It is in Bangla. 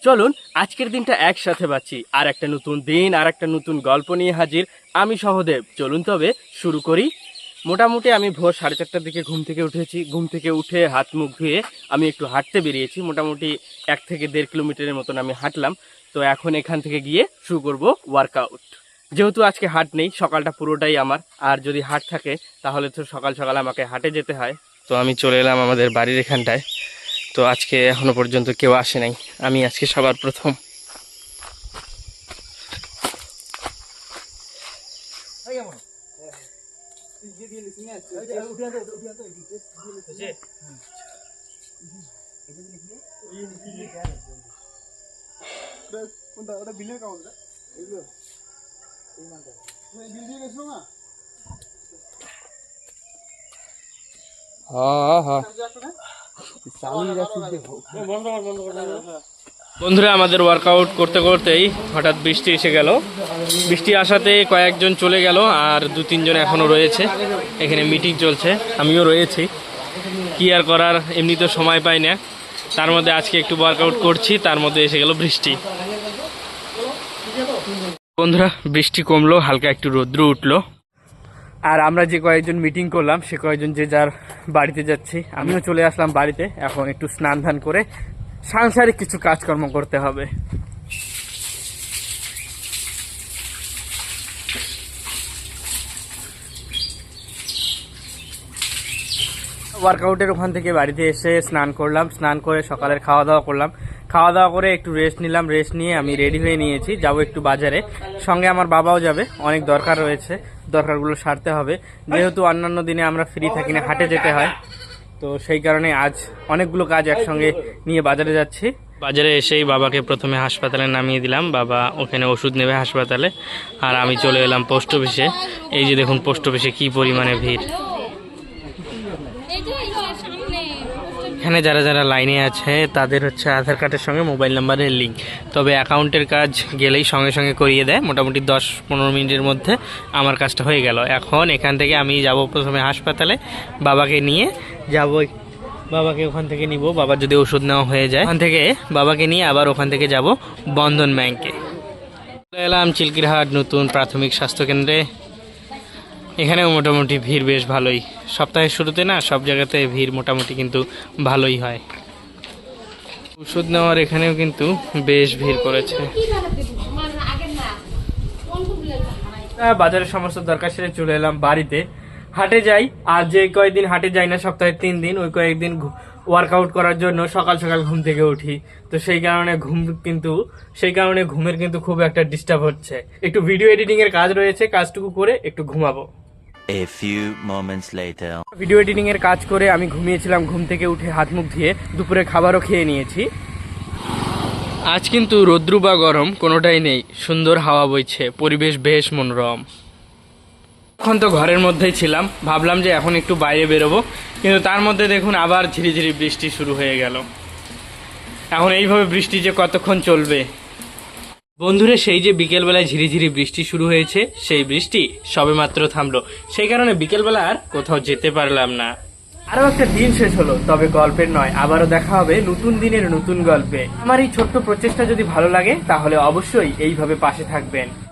চলুন আজকের দিনটা একসাথে বাঁচি। আর একটা নতুন দিন, আর একটা নতুন গল্প নিয়ে হাজির আমি সহদেব। চলুন তবে শুরু করি। মোটামুটি আমি ভোর 4:30টার দিকে ঘুম থেকে উঠেছি। ঘুম থেকে উঠে হাত মুখ ধুয়ে আমি একটু হাঁটতে বেরিয়েছি। মোটামুটি 1 থেকে 1.5 কিলোমিটারের মতন আমি হাঁটলাম। তো এখন এখান থেকে গিয়ে শুরু করব ওয়ার্কআউট। যেহেতু আজকে হাট নেই, সকালটা পুরোটাই আমার। আর যদি হাট থাকে তাহলে তো সকাল সকাল আমাকে হাটে যেতে হয়। তো আমি চলে এলাম আমাদের বাড়ির এখানটায়। তো আজকে এখনো পর্যন্ত কেউ আসে নাই, আমি আজকে সবার প্রথম। বন্ধুরা, আমাদের ওয়ার্কআউট করতে করতেই হঠাৎ বৃষ্টি এসে গেল। বৃষ্টি আসাতে কয়েকজন চলে গেল, আর 2-3 জন এখনো রয়েছে। এখানে মিটিং চলছে, আমিও রয়েছি। কি আর করার, এমনি তো সময় পাই না। তার মধ্যে আজকে একটু ওয়ার্কআউট করছি, তার মধ্যে এসে গেল বৃষ্টি। বন্ধুরা, বৃষ্টি কমলো, হালকা একটু রৌদ্র উঠলো। আর আমরা যে কয়েকজন মিটিং করলাম সে কয়েকজন যে যার বাড়িতে যাচ্ছি। আমিও চলে আসলাম বাড়িতে। এখন একটু স্নান ধান করে সাংসারিক কিছু কাজকর্ম করতে হবে। ওয়ার্কআউটের ওখান থেকে বাড়িতে এসে স্নান করলাম। স্নান করে সকালের খাওয়া দাওয়া করলাম। খাওয়া দাওয়া করে একটু রেস্ট নিলাম। রেস্ট নিয়ে আমি রেডি হয়ে নিয়েছি, যাবো একটু বাজারে। সঙ্গে আমার বাবাও যাবে, অনেক দরকার রয়েছে, দরকারগুলো সারতে হবে। যেহেতু অন্যান্য দিনে আমরা ফ্রি থাকি না, হাটে যেতে হয়। তো সেই কারণে আজ অনেকগুলো কাজ একসঙ্গে নিয়ে বাজারে যাচ্ছি। বাজারে এসেই বাবাকে প্রথমে হাসপাতালে নামিয়ে দিলাম। বাবা ওখানে ওষুধ নেবে হাসপাতালে। আর আমি চলে এলাম পোস্ট অফিসে। এই যে দেখুন পোস্ট অফিসে কি পরিমাণে ভিড়। এখানে যারা যারা লাইনে আছে তাদের হচ্ছে আধার কার্ডের সঙ্গে মোবাইল নাম্বারের লিঙ্ক। তবে অ্যাকাউন্টের কাজ গেলেই সঙ্গে সঙ্গে করিয়ে দেয়। মোটামুটি 10-15 মিনিটের মধ্যে আমার কাজটা হয়ে গেল। এখন এখান থেকে আমি যাব প্রথমে হাসপাতালে, বাবাকে নিয়ে যাব। বাবাকে ওখান থেকে নিব, বাবার যদি ওষুধ নেওয়া হয়ে যায়। ওখান থেকে বাবাকে নিয়ে আবার ওখান থেকে যাব বন্ধন ব্যাংকে। চলে এলাম চিলকিরহাট নতুন প্রাথমিক স্বাস্থ্যকেন্দ্রে। এখানেও মোটামুটি ভিড় বেশ ভালোই। সপ্তাহের শুরুতে না সব জায়গাতে ভিড় মোটামুটি কিন্তু ভালোই হয়। ওষুধ নেওয়ার এখানেও কিন্তু বেশ ভিড় করেছে। বাজারের সমস্ত দরকার সেরে চলে এলাম বাড়িতে। হাটে যাই, আর যে কয়েকদিন হাটে যাই না, সপ্তাহে 3 দিন, ওই কয়েকদিন ওয়ার্কআউট করার জন্য সকাল সকাল ঘুম থেকে উঠি। তো সেই কারণে ঘুমের কিন্তু খুব একটা ডিস্টার্ব হচ্ছে। একটু ভিডিও এডিটিং এর কাজ রয়েছে, কাজটুকু করে একটু ঘুমাবো। A few moments later. Video editing এর কাজ করে আমি ঘুমিয়েছিলাম। ঘুম থেকে উঠে হাত মুখ ধুয়ে দুপুরে খাবারও খেয়ে নিয়েছি। আজ কিন্তু রৌদ্র বা গরম কোনোটাই নেই, সুন্দর হাওয়া বইছে, পরিবেশ বেশ মনোরম। এখন তো ঘরের মধ্যেই ছিলাম, ভাবলাম যে এখন একটু বাইরে বেরোবো, কিন্তু তার মধ্যে দেখুন আবার ঝিরিঝিরি বৃষ্টি শুরু হয়ে গেল। এখন এইভাবে বৃষ্টি যে কতক্ষণ চলবে। বন্ধুরা, সেই যে বিকেলবেলায় ঝিরিঝিরি বৃষ্টি শুরু হয়েছে, সেই বৃষ্টি সবেমাত্র থামলো। সেই কারণে বিকেলবেলা আর কোথাও যেতে পারলাম না। আরও একটা দিন শেষ হলো, তবে গল্পের নয়। আবারও দেখা হবে নতুন দিনের নতুন গল্পে। আমার এই ছোট্ট প্রচেষ্টা যদি ভালো লাগে তাহলে অবশ্যই এইভাবে পাশে থাকবেন।